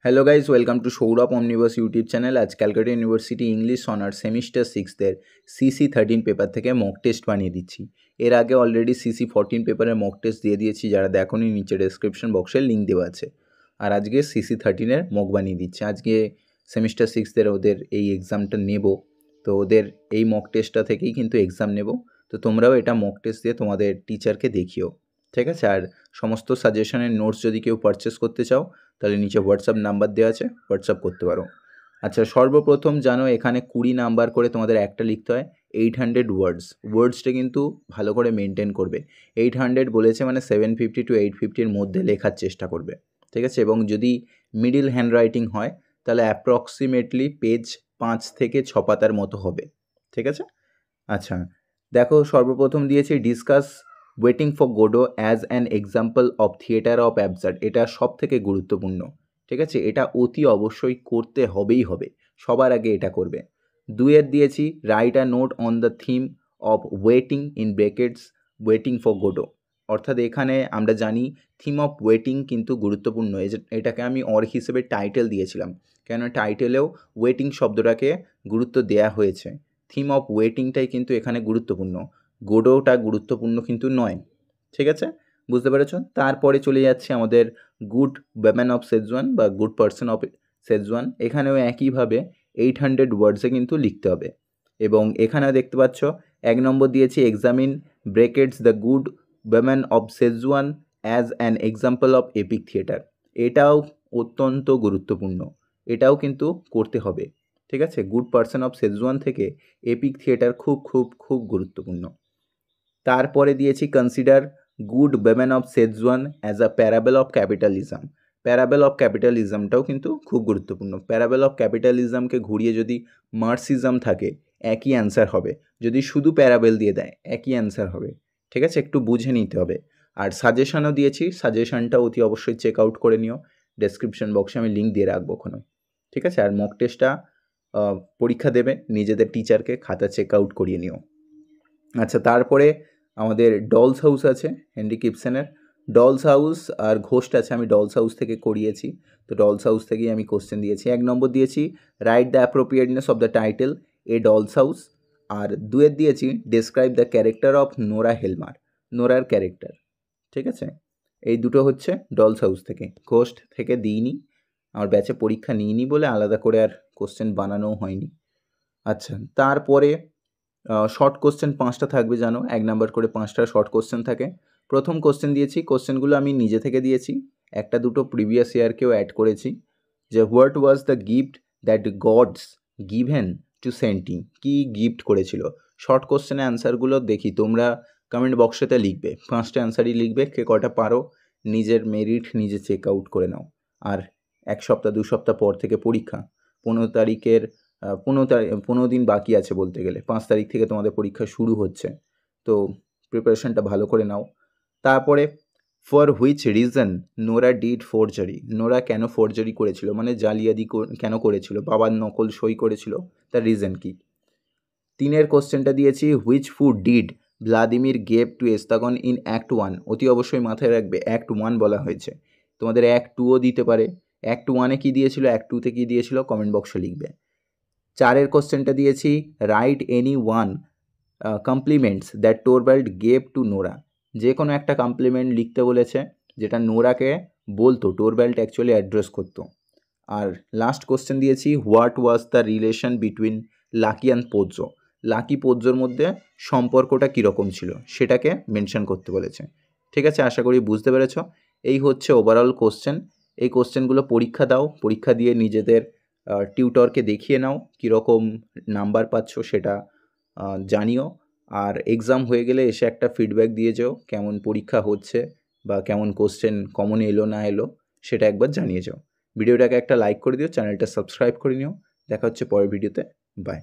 Hello guys, welcome to Sourav omniverse YouTube channel. আজ Calcutta university English honours semester 6-এর CC13 paper থেকে mock test বানিয়ে দিচ্ছি। এর আগে অলরেডি CC14 পেপারের মক টেস্ট দিয়ে দিয়েছি, যারা দেখোনি নিচে ডেসক্রিপশন বক্সে লিঙ্ক দেওয়া আছে। আর আজকে CC13-এর মক বানিয়ে দিচ্ছি। আজকে সেমিস্টার 6-এর ওদের এই এক্সামটা নেব, তো ওদের এই মক টেস্টটা থেকেই কিন্তু এক্সাম নেব। তো তোমরাও এটা মক টেস্ট দিয়ে তোমাদের টিচারকে দেখিও, ঠিক আছে? আর সমস্ত সাজেশনের নোটস যদি কেউ পারচেস করতে চাও তাহলে নিচে হোয়াটসঅ্যাপ নাম্বার দেওয়া আছে, হোয়াটসঅ্যাপ করতে পারো। আচ্ছা, সর্বপ্রথম জানো এখানে 20 নাম্বার করে তোমাদের একটা লিখতে হয় 800 ওয়ার্ডসটা কিন্তু ভালো করে মেনটেন করবে। 800 বলেছে মানে 750 to 850-এর মধ্যে লেখার চেষ্টা করবে, ঠিক আছে? এবং যদি মিডিল হ্যান্ড রাইটিং হয় তাহলে অ্যাপ্রক্সিমেটলি পেজ 5 থেকে 6 পাতার মতো হবে, ঠিক আছে? আচ্ছা দেখো, সর্বপ্রথম দিয়েছি discuss waiting for Godot as an example of theatre of absurd. এটা সব থেকে গুরুত্বপূর্ণ, ঠিক আছে? এটা অতি অবশ্যই করতে হবে, সবার আগে এটা করবে। 2-এর দিয়েছি write a note on the theme of waiting in brackets waiting for Godot. অর্থাৎ এখানে আমরা জানি থিম অফ ওয়েটিং কিন্তু গুরুত্বপূর্ণ। এটাকে আমি হিসেবে টাইটেল দিয়েছিলাম, কেন টাইটেলেও ওয়েটিং শব্দটাকে গুরুত্ব দেয়া হয়েছে। থিম অফ ওয়েটিংটাই কিন্তু এখানে গুরুত্বপূর্ণ, গোডোটা গুরুত্বপূর্ণ কিন্তু নয়, ঠিক আছে? বুঝতে পেরেছ? তারপরে চলে যাচ্ছে আমাদের গুড ওয়েম্যান অফ সেজওয়ান বা গুড পার্সন অফ সেজওয়ান। এখানেও একইভাবে 800 ওয়ার্ডসে কিন্তু লিখতে হবে। এবং এখানেও দেখতে পাচ্ছ 1 নম্বর দিয়েছি examine brackets the good woman of Setzuan as an example of epic theatre. এটাও অত্যন্ত গুরুত্বপূর্ণ, এটাও কিন্তু করতে হবে, ঠিক আছে? গুড পার্সন অফ সেজওয়ান থেকে এপিক থিয়েটার খুব খুব খুব গুরুত্বপূর্ণ। তারপরে দিয়েছি consider good woman of Setzuan as a parable of capitalism. Parable of ক্যাপিটালিজমটাও কিন্তু খুব গুরুত্বপূর্ণ। প্যারাবেল অফ ক্যাপিটালিজমকে ঘুরিয়ে যদি মার্সিজম থাকে একই অ্যান্সার হবে, যদি শুধু প্যারাবেল দিয়ে দেয় একই অ্যান্সার হবে, ঠিক আছে? একটু বুঝে নিতে হবে। আর সাজেশনও দিয়েছি, সাজেশনটা অতি অবশ্যই চেক আউট করে নিও, ডেসক্রিপশন বক্সে আমি লিঙ্ক দিয়ে রাখবো ওখানে, ঠিক আছে? আর মক টেস্টটা পরীক্ষা দেবে, নিজেদের টিচারকে খাতা চেক আউট করিয়ে নিও। আচ্ছা, তারপরে আমাদের ডলস হাউস আছে হেনরি কিপসনের। ডলস হাউস আর ঘোস্ট আছে, আমি ডলস হাউস থেকে করিয়েছি, তো ডলস হাউস থেকেই আমি কোশ্চেন দিয়েছি। 1 নম্বর দিয়েছি write the appropriateness of the title a doll's house. আর 2-এর দিয়েছি describe the character of Nora Helmer, নোরার ক্যারেক্টার, ঠিক আছে? এই দুটো হচ্ছে ডলস হাউস থেকে। ঘোস্ট থেকে দিইনি, আমার ব্যাচে পরীক্ষা নিইনি বলে আলাদা করে আর কোশ্চেন বানানোও হয়নি। আচ্ছা, তারপরে শর্ট কোশ্চেন 5টা থাকবে জানো, 1 নাম্বার করে 5টা শর্ট কোশ্চেন থাকে। প্রথম কোশ্চেন দিয়েছি, কোশ্চেনগুলো আমি নিজে থেকে দিয়েছি, একটা দুটো প্রিভিয়াস ইয়ারকেও অ্যাড করেছি। যে what was the gift that gods given to সেন্টি, কী গিফট করেছিল? শর্ট কোশ্চেনের অ্যান্সারগুলো দেখি, তোমরা কমেন্ট বক্সেতে লিখবে, 5টা অ্যান্সারই লিখবে, কে কটা পারো নিজের মেরিট নিজে চেক আউট করে নাও। আর 1 সপ্তাহ 2 সপ্তাহ পর থেকে পরীক্ষা, 15 তারিখের 15 দিন বাকি আছে বলতে গেলে, 5 তারিখ থেকে তোমাদের পরীক্ষা শুরু হচ্ছে, তো প্রিপারেশনটা ভালো করে নাও। তারপরে for which reason Nora did forgery, Nora কেন ফোরজারি করেছিল, মানে জালিয়াতি কেন করেছিল, বাবার নকল সই করেছিল, তার রিজন কি? 3-এর কোশ্চেনটা দিয়েছি which food did Vladimir gave to Estragon in act 1। অতি অবশ্যই মাথায় রাখবে অ্যাক্ট 1 বলা হয়েছে, তোমাদের অ্যাক্ট 2ও দিতে পারে। অ্যাক্ট 1-এ কী দিয়েছিল, অ্যাক্ট 2-তে কী দিয়েছিল, কমেন্ট বক্সে লিখবে। 4-এর কোশ্চেনটা দিয়েছি write any one compliments that Torvald gave to Nora. যে কোনো একটা কমপ্লিমেন্ট লিখতে বলেছে যেটা নোরাকে বলতো, টোরবাল্ড অ্যাকচুয়ালি অ্যাড্রেস করতো। আর লাস্ট কোশ্চেন দিয়েছি what was the relation between Lucky and Pozzo, Lucky পোজ্জোর মধ্যে সম্পর্কটা কীরকম ছিল সেটাকে মেনশন করতে বলেছে, ঠিক আছে? আশা করি বুঝতে পেরেছ। এই হচ্ছে ওভারঅল কোশ্চেন। এই কোশ্চেনগুলো পরীক্ষা দাও, পরীক্ষা দিয়ে নিজেদের টিউটরকে দেখিয়ে নাও কীরকম নাম্বার পাচ্ছ সেটা জানিও। আর এক্সাম হয়ে গেলে এসে একটা ফিডব্যাক দিয়ে যাও, কেমন পরীক্ষা হচ্ছে বা কেমন কোশ্চেন কমন এলো না এলো সেটা একবার জানিয়ে যাও। ভিডিওটাকে একটা লাইক করে দিও, চ্যানেলটা সাবস্ক্রাইব করে নিও। দেখা হচ্ছে পরের ভিডিওতে, বাই।